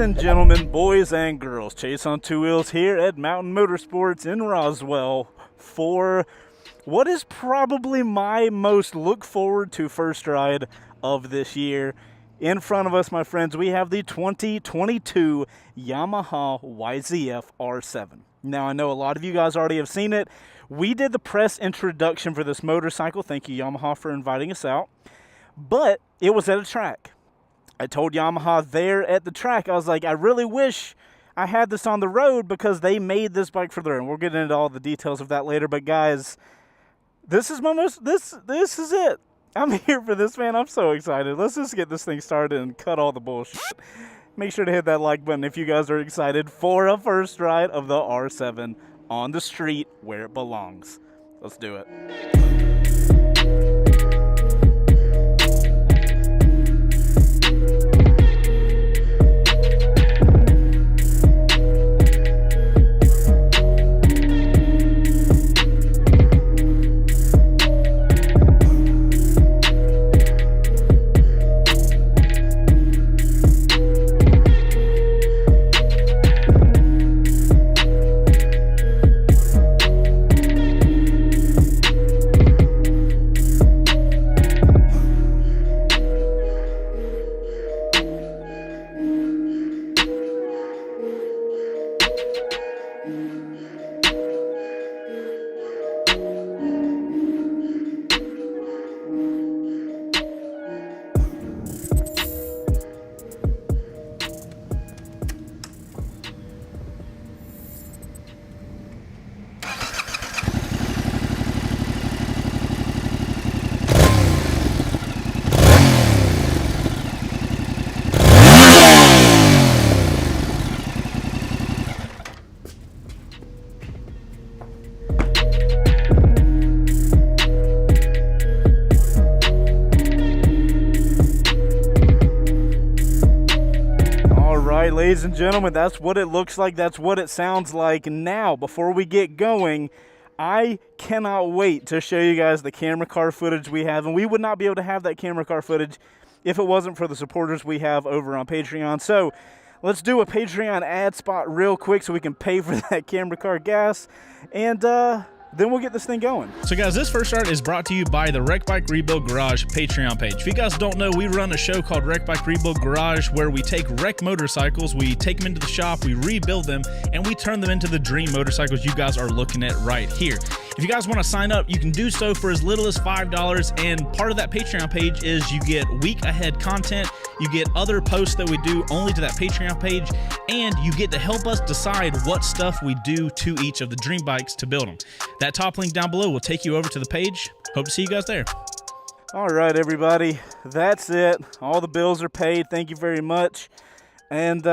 and gentlemen, boys and girls, Chase on Two Wheels here at Mountain Motorsports in Roswell for what is probably my most look forward to first ride of this year. In front of us, my friends, we have the 2022 Yamaha YZF R7. Now, I know a lot of you guys already have seen it. We did the press introduction for this motorcycle. Thank you, Yamaha, for inviting us out. But it was at a track. I told Yamaha there at the track, I was like, I really wish I had this on the road because they made this bike for the road. And we'll get into all the details of that later. But guys, this is this is it. I'm here for this, man. I'm so excited. Let's just get this thing started and cut all the bullshit. Make sure to hit that like button if you guys are excited for a first ride of the R7 on the street where it belongs. Let's do it. Ladies and gentlemen, that's what it looks like. That's what it sounds like. Now, before we get going, I cannot wait to show you guys the camera car footage we have. And we would not be able to have that camera car footage if it wasn't for the supporters we have over on Patreon. So let's do a Patreon ad spot real quick so we can pay for that camera car gas. And then we'll get this thing going. So guys, this first start is brought to you by the Wreck Bike Rebuild Garage Patreon page. If you guys don't know, we run a show called Wreck Bike Rebuild Garage where we take wrecked motorcycles, we take them into the shop, we rebuild them, and we turn them into the dream motorcycles you guys are looking at right here. If you guys want to sign up, you can do so for as little as $5, and part of that Patreon page is you get week ahead content, you get other posts that we do only to that Patreon page, and you get to help us decide what stuff we do to each of the dream bikes to build them. That top link down below will take you over to the page. Hope to see you guys there. All right, everybody, that's it. All the bills are paid. Thank you very much. And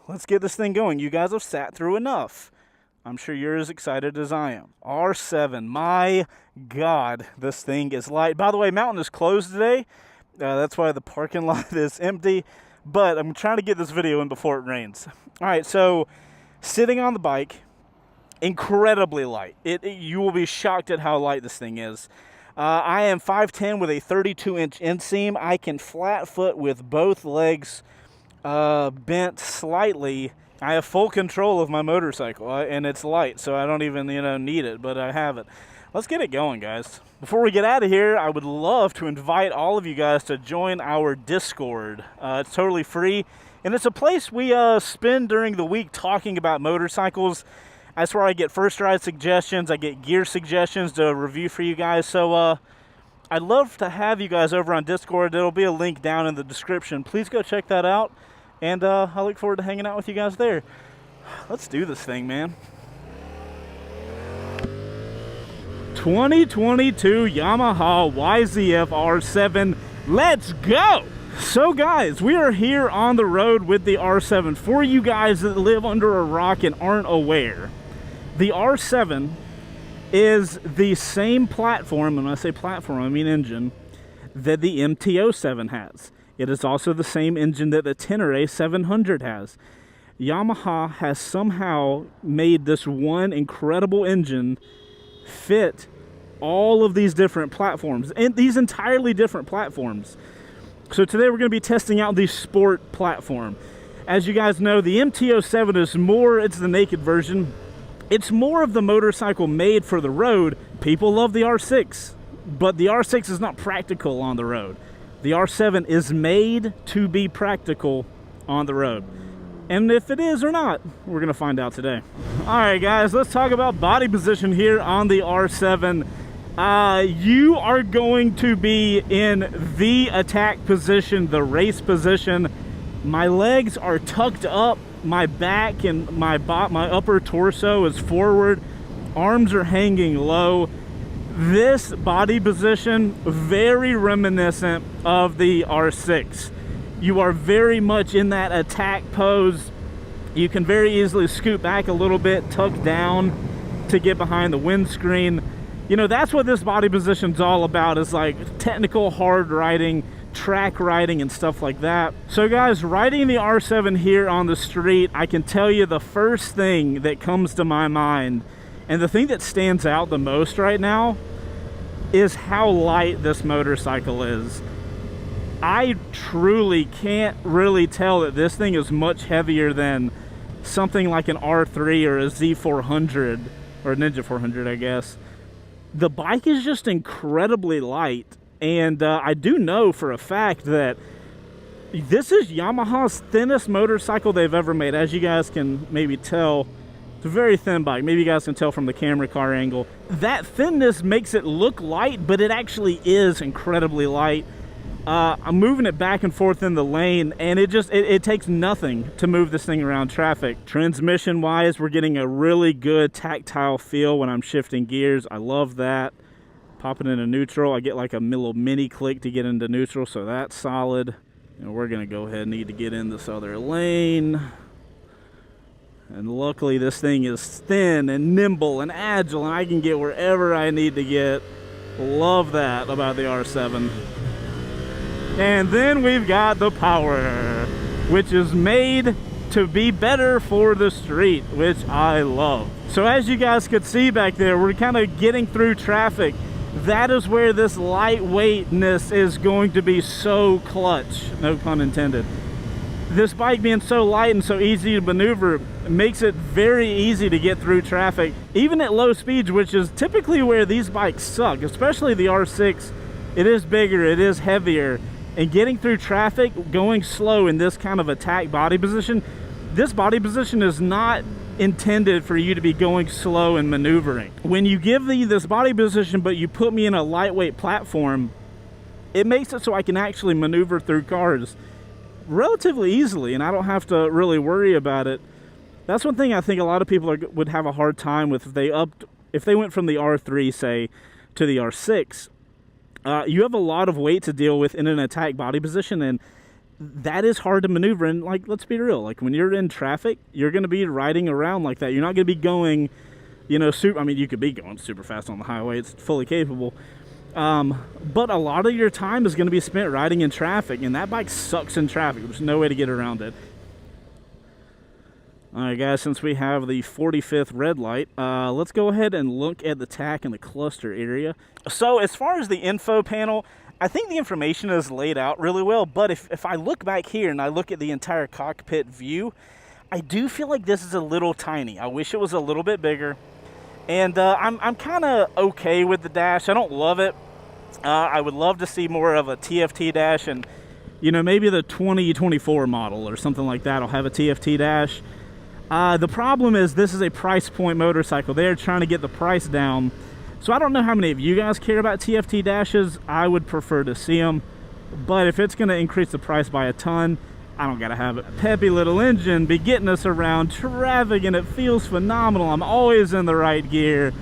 let's get this thing going. You guys have sat through enough. I'm sure you're as excited as I am. R7, my God, this thing is light. By the way, Mountain is closed today. That's why the parking lot is empty. But I'm trying to get this video in before it rains. All right, so sitting on the bike, incredibly light. You will be shocked at how light this thing is. I am 5'10" with a 32-inch inseam. I can flat foot with both legs bent slightly. I have full control of my motorcycle, and it's light, so I don't even need it, but I have it. Let's get it going, guys. Before we get out of here, I would love to invite all of you guys to join our Discord. It's totally free, and it's a place we spend during the week talking about motorcycles. That's where I get first ride suggestions. I get gear suggestions to review for you guys. So I'd love to have you guys over on Discord. There'll be a link down in the description. Please go check that out. And I look forward to hanging out with you guys there. Let's do this thing, man. 2022 Yamaha YZF R7. Let's go! So guys, we are here on the road with the R7. For you guys that live under a rock and aren't aware, the R7 is the same platform, and when I say platform, I mean engine, that the MT-07 has. It is also the same engine that the Tenere 700 has. Yamaha has somehow made this one incredible engine fit all of these different platforms, and these entirely different platforms. So today we're going to be testing out the Sport platform. As you guys know, the MT-07 is more, it's the naked version. It's more of the motorcycle made for the road. People love the R6, but the R6 is not practical on the road. The R7 is made to be practical on the road. And if it is or not, we're gonna find out today. All right, guys, let's talk about body position here on the R7. You are going to be in the attack position, the race position. My legs are tucked up, my back and my upper torso is forward, arms are hanging low. This body position, very reminiscent of the R6. You are very much in that attack pose. You can very easily scoot back a little bit, tuck down to get behind the windscreen. You know, that's what this body position's all about, is like technical hard riding, track riding and stuff like that. So guys, riding the R7 here on the street, I can tell you the first thing that comes to my mind, and the thing that stands out the most right now, is how light this motorcycle is. I truly can't really tell that this thing is much heavier than something like an R3 or a Z400 or a Ninja 400, I guess. The bike is just incredibly light, and I do know for a fact that this is Yamaha's thinnest motorcycle they've ever made. As you guys can maybe tell, it's a very thin bike. Maybe you guys can tell from the camera car angle. That thinness makes it look light, but it actually is incredibly light. I'm moving it back and forth in the lane, and it takes nothing to move this thing around traffic. Transmission wise, we're getting a really good tactile feel when I'm shifting gears. I love that. Popping into neutral, I get like a little mini click to get into neutral, so that's solid. And we're gonna go ahead and need to get in this other lane. And luckily this thing is thin and nimble and agile, and I can get wherever I need to get. Love that about the R7. And then we've got the power, which is made to be better for the street, which I love. So as you guys could see back there, we're kind of getting through traffic. That is where this lightweightness is going to be so clutch, no pun intended. This bike being so light and so easy to maneuver makes it very easy to get through traffic, even at low speeds, which is typically where these bikes suck, especially the R6. It is bigger, it is heavier. And getting through traffic, going slow in this kind of attack body position, this body position is not intended for you to be going slow and maneuvering. When you give me this body position, but you put me in a lightweight platform, it makes it so I can actually maneuver through cars relatively easily, and I don't have to really worry about it. That's one thing I think a lot of people would have a hard time with if they went from the R3, say, to the R6. You have a lot of weight to deal with in an attack body position, and that is hard to maneuver. And like, let's be real, like when you're in traffic, you're going to be riding around like that. You're not going to be going, you know, I mean, you could be going super fast on the highway. It's fully capable. But a lot of your time is going to be spent riding in traffic, and that bike sucks in traffic. There's no way to get around it. All right, guys, since we have the 45th red light, let's go ahead and look at the tack and the cluster area. So as far as the info panel, I think the information is laid out really well, but if I look back here and I look at the entire cockpit view, I do feel like this is a little tiny. I wish it was a little bit bigger. And I'm kind of okay with the dash. I don't love it. I would love to see more of a TFT dash, and you know, maybe the 2024 model or something like that will have a TFT dash. The problem is this is a price point motorcycle. They're trying to get the price down. So I don't know how many of you guys care about TFT dashes. I would prefer to see them. But if it's going to increase the price by a ton, I don't got to have it. Peppy little engine be getting us around traffic, and it feels phenomenal. I'm always in the right gear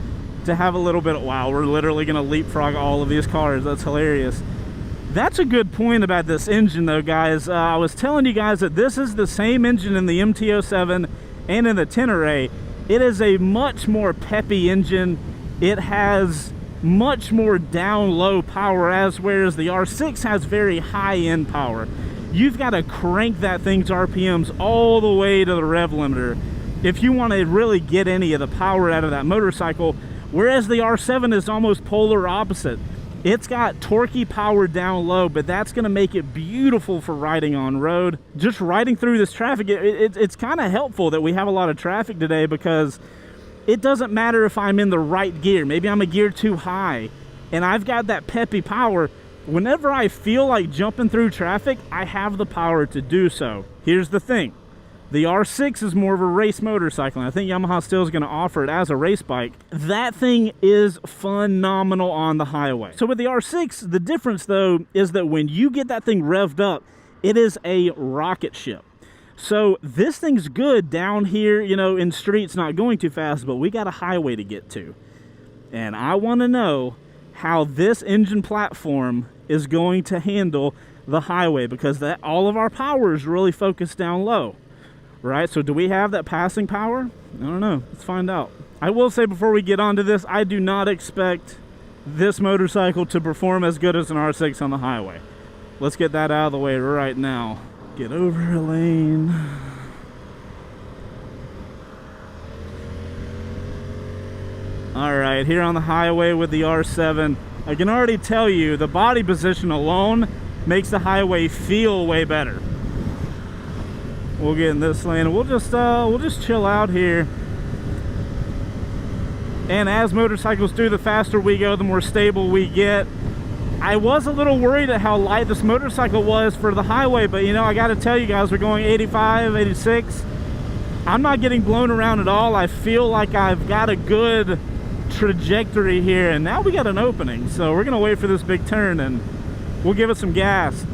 to have a little bit of, wow, we're literally going to leapfrog all of these cars. That's hilarious. That's a good point about this engine though, guys. I was telling you guys that this is the same engine in the MT-07 and in the Tenere. It is a much more peppy engine. It has much more down low power, whereas the R6 has very high end power. You've got to crank that thing's RPMs all the way to the rev limiter if you want to really get any of the power out of that motorcycle, whereas the R7 is almost polar opposite. It's got torquey power down low, but that's going to make it beautiful for riding on road. Just riding through this traffic, it's kind of helpful that we have a lot of traffic today, because it doesn't matter if I'm in the right gear. Maybe I'm a gear too high, and I've got that peppy power. Whenever I feel like jumping through traffic, I have the power to do so. Here's the thing. The R6 is more of a race motorcycle, and I think Yamaha still is going to offer it as a race bike. That thing is phenomenal on the highway. So with the R6, the difference though is that when you get that thing revved up, it is a rocket ship. So this thing's good down here, you know, in streets, not going too fast, but we got a highway to get to. And I want to know how this engine platform is going to handle the highway, because that all of our power is really focused down low. Right, so do we have that passing power? I don't know. Let's find out. I will say before we get onto this, I do not expect this motorcycle to perform as good as an R6 on the highway. Let's get that out of the way right now. Get over a lane. All right, here on the highway with the R7, I can already tell you the body position alone makes the highway feel way better. We'll get in this lane and we'll just chill out here. And as motorcycles do, the faster we go, the more stable we get. I was a little worried at how light this motorcycle was for the highway, but you know, I got to tell you guys, we're going 85, 86. I'm not getting blown around at all. I feel like I've got a good trajectory here, and now we got an opening, so we're gonna wait for this big turn and we'll give it some gas.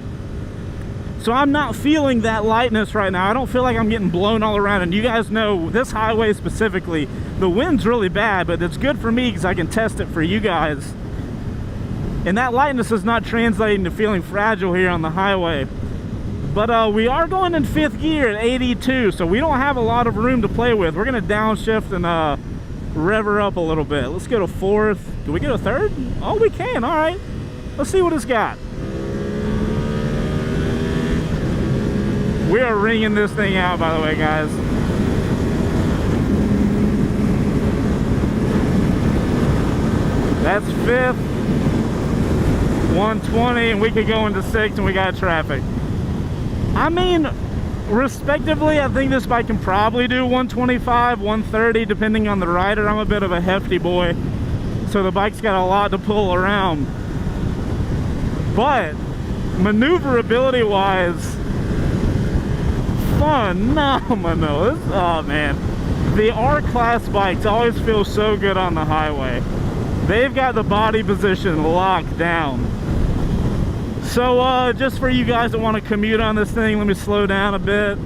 So I'm not feeling that lightness right now. I don't feel like I'm getting blown all around. And you guys know this highway specifically, the wind's really bad, but it's good for me because I can test it for you guys. And that lightness is not translating to feeling fragile here on the highway. But we are going in 5th gear at 82, so we don't have a lot of room to play with. We're gonna downshift and rev her up a little bit. Let's go to 4th. Can we go to 3rd? Oh, we can, all right. Let's see what it's got. We are ringing this thing out, by the way, guys. That's 5th, 120, and we could go into 6th, and we got traffic. I mean, respectively, I think this bike can probably do 125, 130, depending on the rider. I'm a bit of a hefty boy, so the bike's got a lot to pull around. But maneuverability-wise, phenomenal. Oh man, the R-Class bikes always feel so good on the highway. They've got the body position locked down. So just for you guys that want to commute on this thing, let me slow down a bit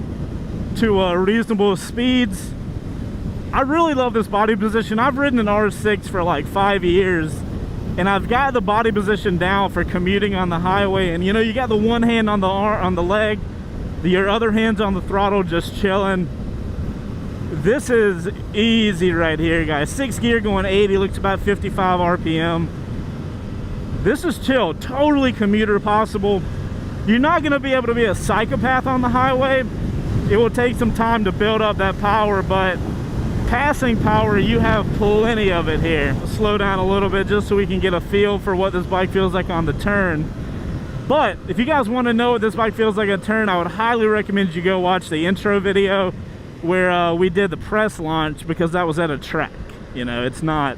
to reasonable speeds. I really love this body position. I've ridden an R6 for like 5 years, and I've got the body position down for commuting on the highway. And you know, you got the one hand on the leg, your other hand's on the throttle, just chilling. This is easy right here, guys. 6th gear going 80, looks about 55 RPM. This is chill, totally commuter possible. You're not gonna be able to be a psychopath on the highway. It will take some time to build up that power, but passing power, you have plenty of it here. I'll slow down a little bit just so we can get a feel for what this bike feels like on the turn. But if you guys want to know what this bike feels like on a turn, I would highly recommend you go watch the intro video where we did the press launch, because that was at a track. You know, it's not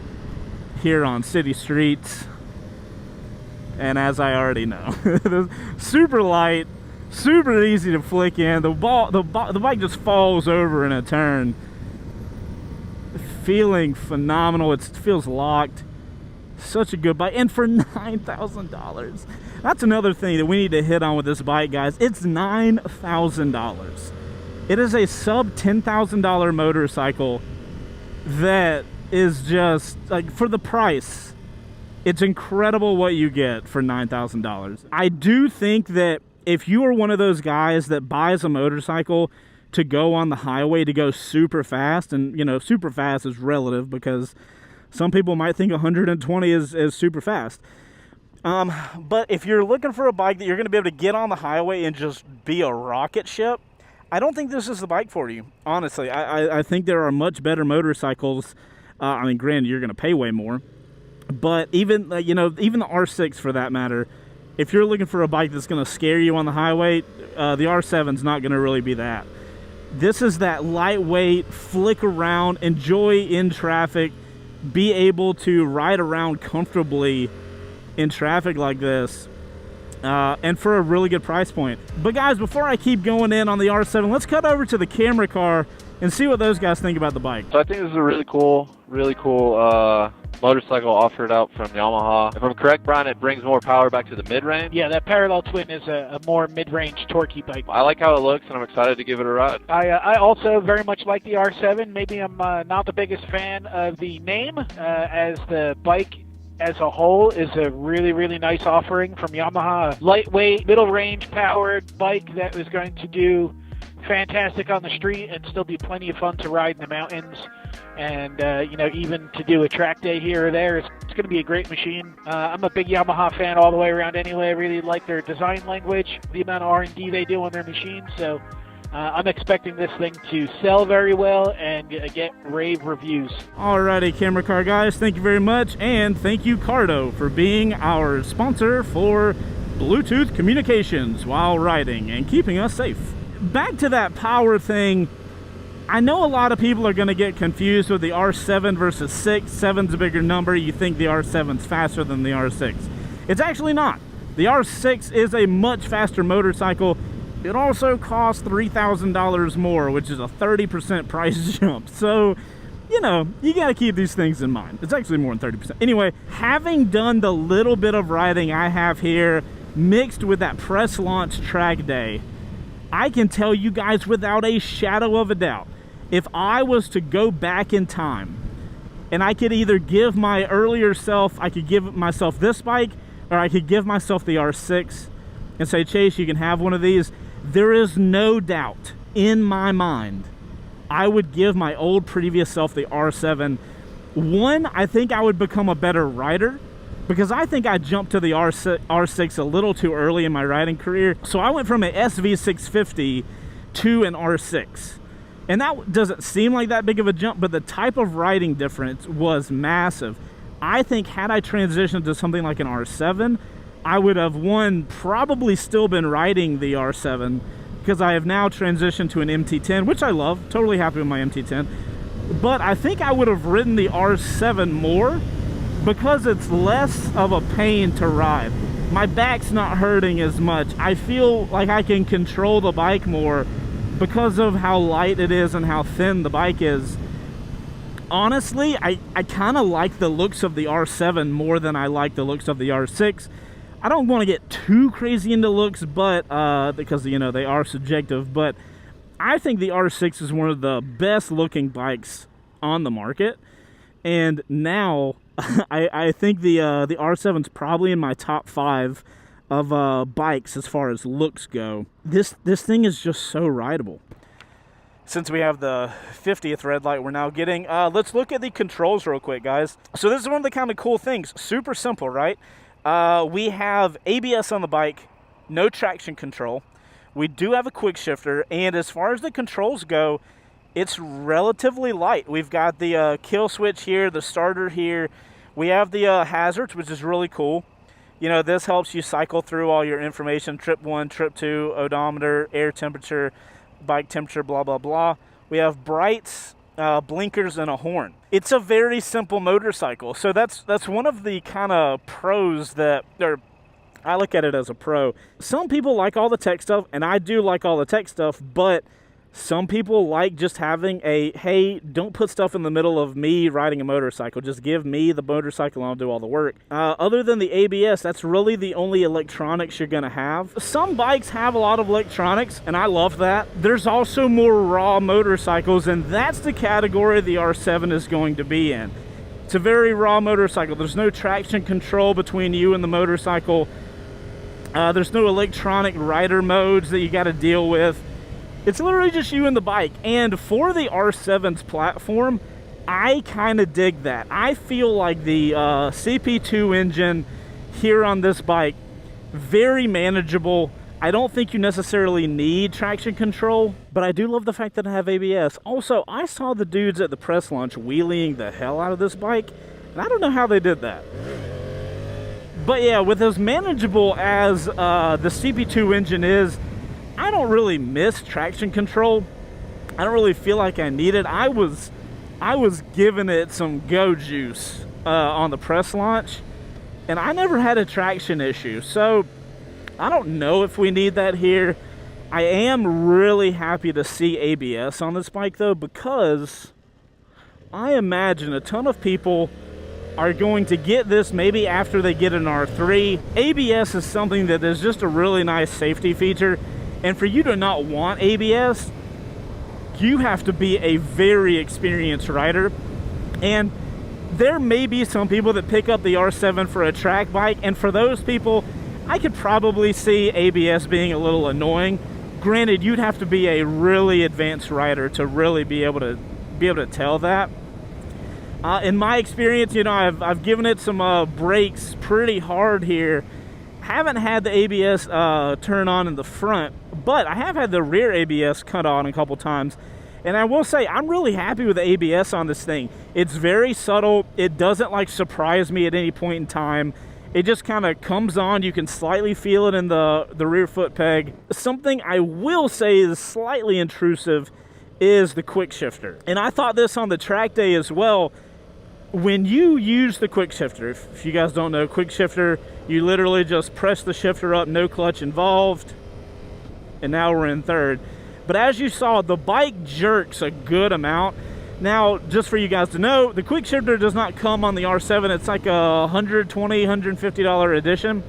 here on city streets. And as I already know, super light, super easy to flick in. The bike just falls over in a turn. Feeling phenomenal. It feels locked. Such a good bike, and for $9,000. That's another thing that we need to hit on with this bike, guys. It's $9,000. It is a sub $10,000 motorcycle that is just like, for the price, it's incredible what you get for $9,000. I do think that if you are one of those guys that buys a motorcycle to go on the highway, to go super fast, and you know, super fast is relative because some people might think 120 is super fast. But if you're looking for a bike that you're going to be able to get on the highway and just be a rocket ship, I don't think this is the bike for you, honestly. I think there are much better motorcycles. I mean, granted, you're going to pay way more. But even, even the R6 for that matter, if you're looking for a bike that's going to scare you on the highway, the R7's not going to really be that. This is that lightweight, flick around, enjoy in traffic, be able to ride around comfortably in traffic like this, and for a really good price point. But guys, before I keep going in on the R7, let's cut over to the camera car and see what those guys think about the bike. So I think this is a really cool motorcycle offered out from Yamaha. If I'm correct, Brian, it brings more power back to the mid-range. Yeah, that parallel twin is a more mid-range torquey bike. I like how it looks, and I'm excited to give it a ride. I also very much like the R7. Maybe I'm not the biggest fan of the name, as the bike as a whole is a really, really nice offering from Yamaha. Lightweight, middle-range powered bike that is going to do fantastic on the street and still be plenty of fun to ride in the mountains, and even to do a track day here or there. It's going to be a great machine. I'm a big Yamaha fan all the way around anyway. I really like their design language, the amount of R&D they do on their machines, so I'm expecting this thing to sell very well and get rave reviews. Alrighty, camera car guys, thank you very much, and thank you Cardo for being our sponsor for Bluetooth communications while riding and keeping us safe. Back to that power thing, I know a lot of people are going to get confused with the R7 versus 6. 7's a bigger number. You think the R7's faster than the R6. It's actually not. The R6 is a much faster motorcycle. It also costs $3,000 more, which is a 30% price jump. So, you got to keep these things in mind. It's actually more than 30%. Anyway, having done the little bit of riding I have here, mixed with that press launch track day, I can tell you guys without a shadow of a doubt, if I was to go back in time and I could either give my earlier self, I could give myself this bike, or I could give myself the R6 and say, Chase, you can have one of these, there is no doubt in my mind I would give my old previous self the R7. One, I think I would become a better rider, because I think I jumped to the R6 a little too early in my riding career. So I went from an SV650 to an R6. And that doesn't seem like that big of a jump, but the type of riding difference was massive. I think had I transitioned to something like an R7, I would have, probably still been riding the R7, because I have now transitioned to an MT10, which I love, totally happy with my MT10. But I think I would have ridden the R7 more, because it's less of a pain to ride. My back's not hurting as much. I feel like I can control the bike more because of how light it is and how thin the bike is. Honestly, I kind of like the looks of the R7 more than I like the looks of the R6. I don't want to get too crazy into looks, but because they are subjective, but I think the R6 is one of the best looking bikes on the market. And now I think the R7's probably in my top 5 of bikes as far as looks go. This thing is just so rideable. Since we have the 50th red light we're now getting, let's look at the controls real quick, guys. So this is one of the kind of cool things. Super simple, right? We have ABS on the bike, no traction control. We do have a quick shifter, and as far as the controls go, it's relatively light. We've got the kill switch here, the starter here. We have the hazards, which is really cool. This helps you cycle through all your information, trip 1, trip 2, odometer, air temperature, bike temperature, blah, blah, blah. We have brights, blinkers, and a horn. It's a very simple motorcycle. So that's one of the kind of pros that, or I look at it as a pro. Some people like all the tech stuff, and I do like all the tech stuff, but some people like just having a, hey, don't put stuff in the middle of me riding a motorcycle. Just give me the motorcycle and I'll do all the work. Other than the ABS, that's really the only electronics you're going to have. Some bikes have a lot of electronics, and I love that. There's also more raw motorcycles, and that's the category the R7 is going to be in. It's a very raw motorcycle. There's no traction control between you and the motorcycle. There's no electronic rider modes that you got to deal with. It's literally just you and the bike. And for the R7's platform, I kind of dig that. I feel like the CP2 engine here on this bike, very manageable. I don't think you necessarily need traction control, but I do love the fact that I have ABS. Also, I saw the dudes at the press launch wheeling the hell out of this bike, And I don't know how they did that. But yeah, with as manageable as the CP2 engine is, I don't really miss traction control. I don't really feel like I need it. I was giving it some go juice on the press launch, and I never had a traction issue. So I don't know if we need that here. I am really happy to see ABS on this bike though, because I imagine a ton of people are going to get this maybe after they get an R3. ABS is something that is just a really nice safety feature, and for you to not want ABS, you have to be a very experienced rider. And there may be some people that pick up the R7 for a track bike, and for those people, I could probably see ABS being a little annoying. Granted, you'd have to be a really advanced rider to really be able to tell that. In my experience, you know, I've given it some brakes pretty hard here. Haven't had the ABS turn on in the front, but I have had the rear ABS cut on a couple times. And I will say, I'm really happy with the ABS on this thing. It's very subtle. It doesn't like surprise me at any point in time. It just kind of comes on. You can slightly feel it in the rear foot peg. Something I will say is slightly intrusive is the quick shifter. And I thought this on the track day as well. When you use the quick shifter, if you guys don't know, quick shifter, you literally just press the shifter up, no clutch involved, and now we're in third. But as you saw, the bike jerks a good amount. Now, just for you guys to know, the quick shifter does not come on the R7. It's like a $120, $150 edition.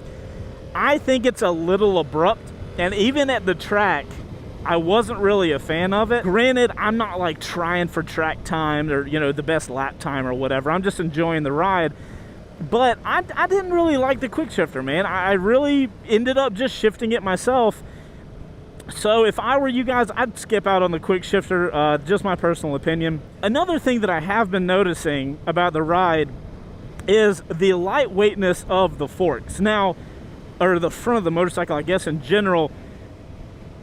I think it's a little abrupt, and even at the track, I wasn't really a fan of it. Granted, I'm not like trying for track time or, you know, the best lap time or whatever. I'm just enjoying the ride. But I didn't really like the quick shifter, man. I really ended up just shifting it myself. So if I were you guys, I'd skip out on the quick shifter, just my personal opinion. Another thing that I have been noticing about the ride is the lightweightness of the forks. Now, or the front of the motorcycle, I guess in general.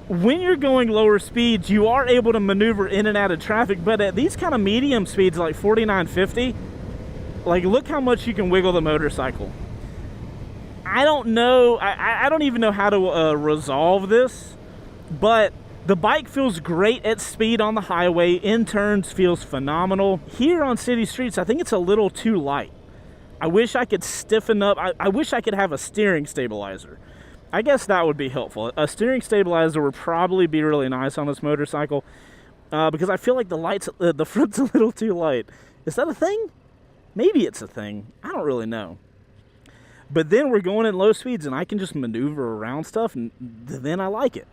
When you're going lower speeds, you are able to maneuver in and out of traffic, but at these kind of medium speeds, like 49, 50, like look how much you can wiggle the motorcycle. I don't know, I don't even know how to resolve this, but the bike feels great at speed on the highway. In turns, feels phenomenal. Here on city streets, I think it's a little too light. I wish I could stiffen up. I wish I could have a steering stabilizer. I guess that would be helpful. A steering stabilizer would probably be really nice on this motorcycle because I feel like the front's a little too light. Is that a thing? Maybe it's a thing. I don't really know. But then we're going at low speeds and I can just maneuver around stuff, and then I like it.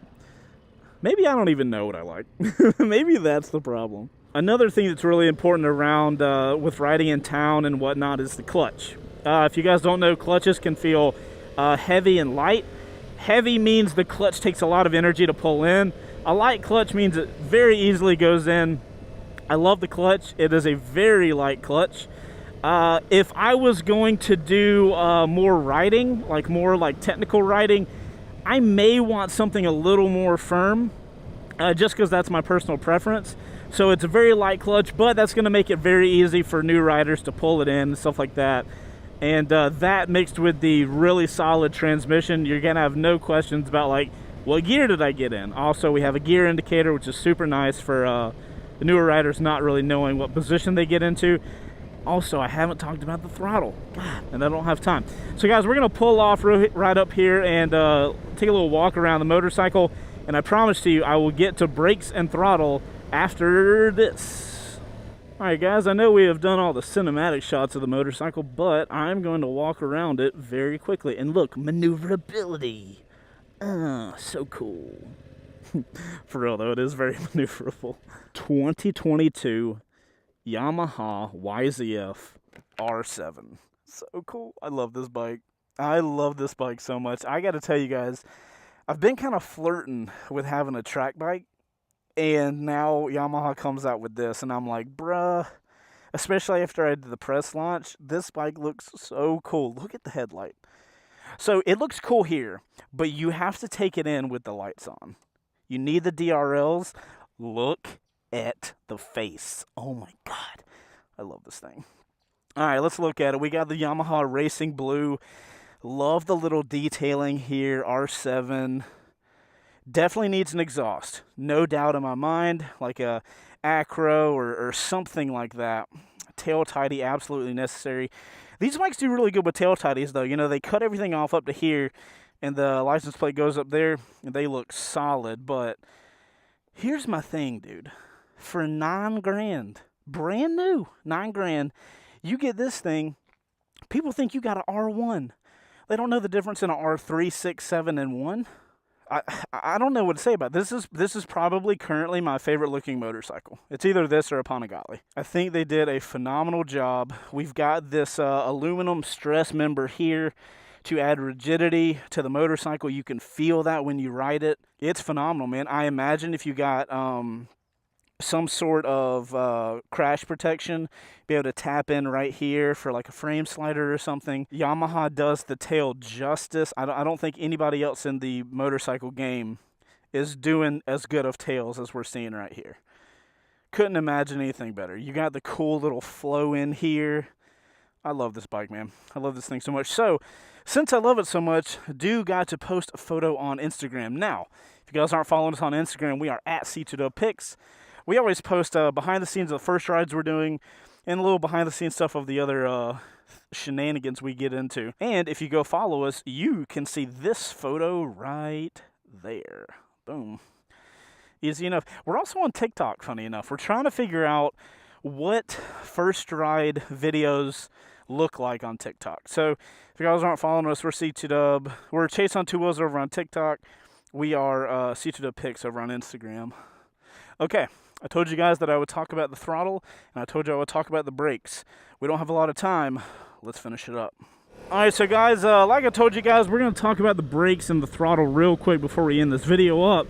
Maybe I don't even know what I like. Maybe that's the problem. Another thing that's really important around with riding in town and whatnot is the clutch. If you guys don't know, clutches can feel heavy and light. Heavy means the clutch takes a lot of energy to pull in. A light clutch means it very easily goes in. I love the clutch. It is a very light clutch. If I was going to do more riding, more technical riding, I may want something a little more firm, just because that's my personal preference. So it's a very light clutch, but that's going to make it very easy for new riders to pull it in and stuff like that. And that mixed with the really solid transmission, you're going to have no questions about what gear did I get in. Also, we have a gear indicator, which is super nice for the newer riders not really knowing what position they get into. Also, I haven't talked about the throttle. God, and I don't have time. So guys, we're going to pull off right up here and take a little walk around the motorcycle. And I promise to you, I will get to brakes and throttle after this. Alright guys, I know we have done all the cinematic shots of the motorcycle, but I'm going to walk around it very quickly. And look, maneuverability. So cool. For real though, it is very maneuverable. 2022 Yamaha YZF R7. So cool. I love this bike. I love this bike so much. I got to tell you guys, I've been kind of flirting with having a track bike. And now Yamaha comes out with this, and I'm like, bruh, especially after I did the press launch, this bike looks so cool. Look at the headlight. So it looks cool here, but you have to take it in with the lights on. You need the DRLs. Look at the face. Oh my God. I love this thing. All right, let's look at it. We got the Yamaha Racing Blue. Love the little detailing here. R7. Definitely needs an exhaust. No doubt in my mind. Like a Acro or something like that. Tail tidy, absolutely necessary. These bikes do really good with tail tidies, though. You know, they cut everything off up to here, and the license plate goes up there, and they look solid. But here's my thing, dude. For $9,000, brand new, $9,000, you get this thing. People think you got an R1. They don't know the difference in an R3, 6, 7, and 1. I don't know what to say about it. This is probably currently my favorite looking motorcycle. It's either this or a Panigale. I think they did a phenomenal job. We've got this aluminum stress member here to add rigidity to the motorcycle. You can feel that when you ride it. It's phenomenal, man. I imagine if you got some sort of crash protection, be able to tap in right here for like a frame slider or something. Yamaha does the tail justice. I don't think anybody else in the motorcycle game is doing as good of tails as we're seeing right here. Couldn't imagine anything better. You got the cool little flow in here. I love this bike, man. I love this thing so much. So, since I love it so much, got to post a photo on Instagram. Now, if you guys aren't following us on Instagram, we are at C2DubPics. We always post behind the scenes of the first rides we're doing and a little behind the scenes stuff of the other shenanigans we get into. And if you go follow us, you can see this photo right there. Boom. Easy enough. We're also on TikTok, funny enough. We're trying to figure out what first ride videos look like on TikTok. So if you guys aren't following us, we're C2Dub. We're Chase on Two Wheels over on TikTok. We are C2DubPics over on Instagram. Okay. I told you guys that I would talk about the throttle, and I told you I would talk about the brakes. We don't have a lot of time. Let's finish it up. All right, so guys, like I told you guys, we're going to talk about the brakes and the throttle real quick before we end this video up.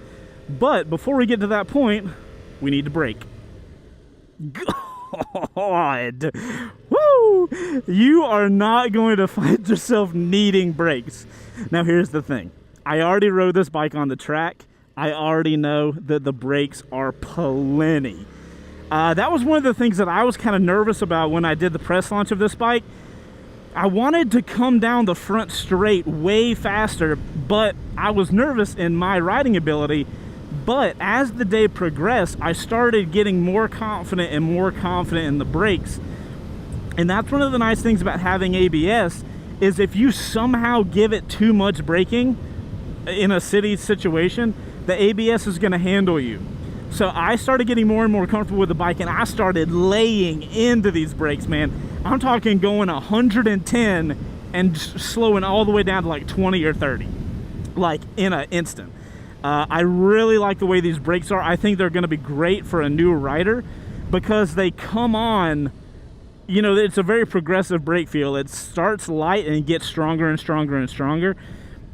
But before we get to that point, we need to brake. God. Woo! You are not going to find yourself needing brakes. Now, here's the thing. I already rode this bike on the track. I already know that the brakes are plenty. That was one of the things that I was kind of nervous about when I did the press launch of this bike. I wanted to come down the front straight way faster, but I was nervous in my riding ability. But as the day progressed, I started getting more confident in the brakes. And that's one of the nice things about having ABS, is if you somehow give it too much braking in a city situation, the ABS is going to handle you. So I started getting more and more comfortable with the bike, and I started laying into these brakes, man. I'm talking going 110 and slowing all the way down to like 20 or 30, like in an instant. I really like the way these brakes are. I think they're going to be great for a new rider because they come on, you know, it's a very progressive brake feel. It starts light and gets stronger and stronger and stronger.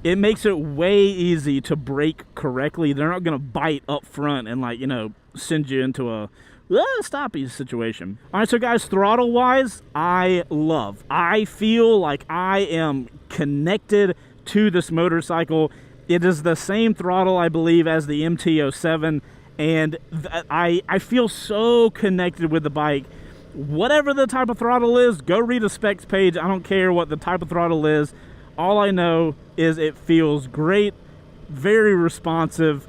It makes it way easy to brake correctly. They're not going to bite up front and, like, you know, send you into a stoppy situation. All right, so guys, throttle wise, I feel like I am connected to this motorcycle. It is the same throttle, I believe, as the MT-07, and I feel so connected with the bike. Whatever the type of throttle is, go read a specs page. I don't care what the type of throttle is. All I know is it feels great, very responsive.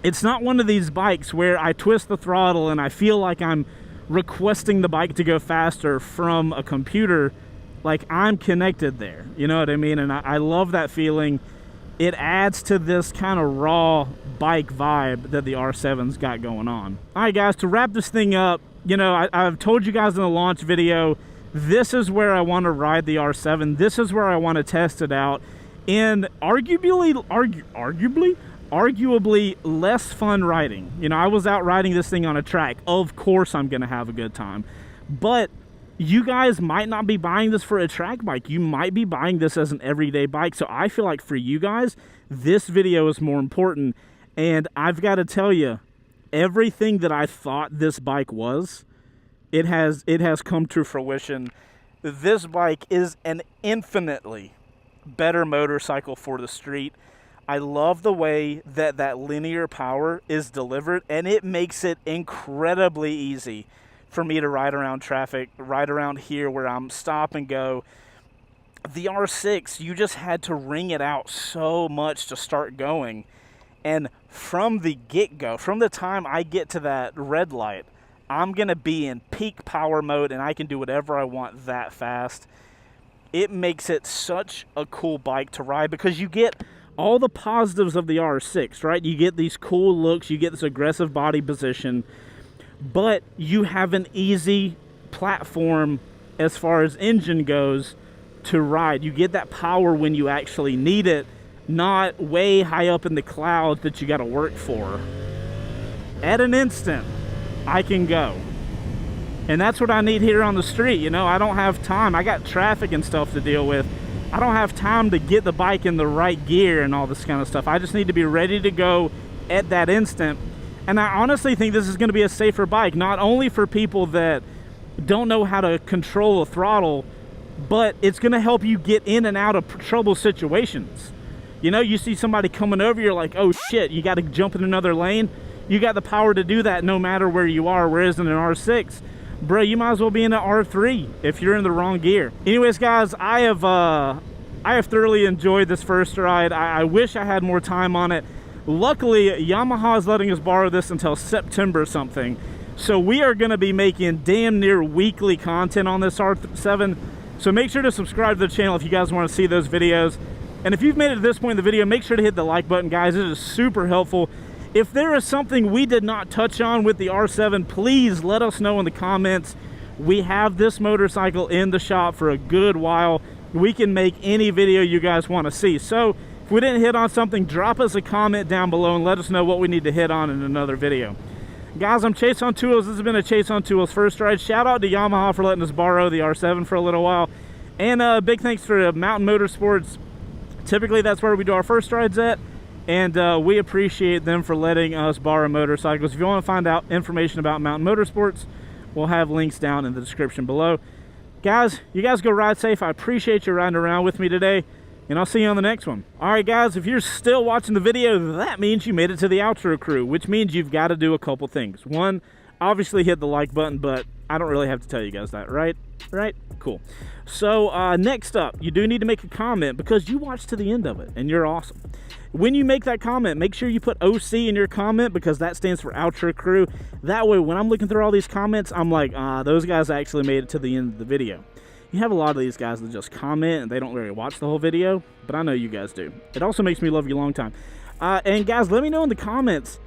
It's not one of these bikes where I twist the throttle and I feel like I'm requesting the bike to go faster from a computer. Like, I'm connected there, you know what I mean? And I love that feeling. It adds to this kind of raw bike vibe that the R7's got going on. All right, guys, to wrap this thing up, you know, I've told you guys in the launch video, this is where I want to ride the R7. This is where I want to test it out in arguably less fun riding. You know, I was out riding this thing on a track. Of course I'm going to have a good time. But you guys might not be buying this for a track bike. You might be buying this as an everyday bike. So I feel like for you guys, this video is more important. And I've got to tell you, everything that I thought this bike was, it has come to fruition. This bike is an infinitely better motorcycle for the street. I love the way that linear power is delivered, and it makes it incredibly easy for me to ride around traffic, ride around here where I'm stop and go. The R6, you just had to wring it out so much to start going. And from the get-go, from the time I get to that red light, I'm going to be in peak power mode and I can do whatever I want that fast. It makes it such a cool bike to ride because you get all the positives of the R6, right? You get these cool looks, you get this aggressive body position, but you have an easy platform as far as engine goes to ride. You get that power when you actually need it, not way high up in the clouds that you got to work for. At an instant, I can go. And that's what I need here on the street. You know, I don't have time. I got traffic and stuff to deal with. I don't have time to get the bike in the right gear and all this kind of stuff. I just need to be ready to go at that instant. And I honestly think this is going to be a safer bike, not only for people that don't know how to control a throttle, but it's going to help you get in and out of trouble situations. You know, you see somebody coming over, you're like, oh shit, you got to jump in another lane. You got the power to do that no matter where you are, whereas in an R6, bro, you might as well be in an R3 if you're in the wrong gear. Anyways, guys, I have thoroughly enjoyed this first ride. I wish I had more time on it. Luckily, Yamaha is letting us borrow this until September something. So we are going to be making damn near weekly content on this R7. So make sure to subscribe to the channel if you guys want to see those videos. And if you've made it to this point in the video, make sure to hit the like button, guys. It is super helpful. If there is something we did not touch on with the R7, please let us know in the comments. We have this motorcycle in the shop for a good while. We can make any video you guys want to see. So if we didn't hit on something, drop us a comment down below and let us know what we need to hit on in another video. Guys, I'm Chase on Tools. This has been a Chase on Tools first ride. Shout out to Yamaha for letting us borrow the R7 for a little while. And big thanks for Mountain Motorsports. Typically, that's where we do our first rides at. And we appreciate them for letting us borrow motorcycles. If you want to find out information about Mountain Motorsports, we'll have links down in the description below. Guys, you guys go ride safe. I appreciate you riding around with me today, and I'll see you on the next one. All right, guys, if you're still watching the video, that means you made it to the outro crew, which means you've got to do a couple things. One, obviously hit the like button, but I don't really have to tell you guys that, right? Right? Cool. So next up, you do need to make a comment because you watched to the end of it, and you're awesome. When you make that comment, make sure you put OC in your comment because that stands for Outro Crew. That way, when I'm looking through all these comments, I'm like, those guys actually made it to the end of the video. You have a lot of these guys that just comment and they don't really watch the whole video, but I know you guys do. It also makes me love you a long time. And guys, let me know in the comments,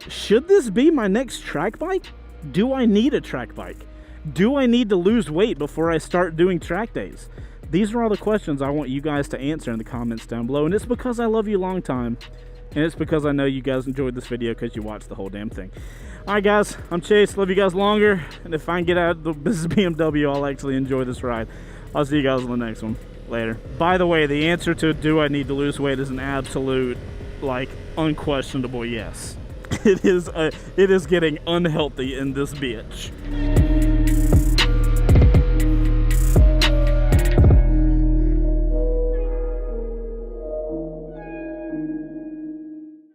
should this be my next track bike? Do I need a track bike? Do I need to lose weight before I start doing track days? These are all the questions I want you guys to answer in the comments down below. And it's because I love you a long time. And it's because I know you guys enjoyed this video because you watched the whole damn thing. Alright guys, I'm Chase. Love you guys longer. And if I can get out of this BMW, I'll actually enjoy this ride. I'll see you guys on the next one. Later. By the way, the answer to do I need to lose weight is an absolute, like, unquestionable yes. It is getting unhealthy in this bitch.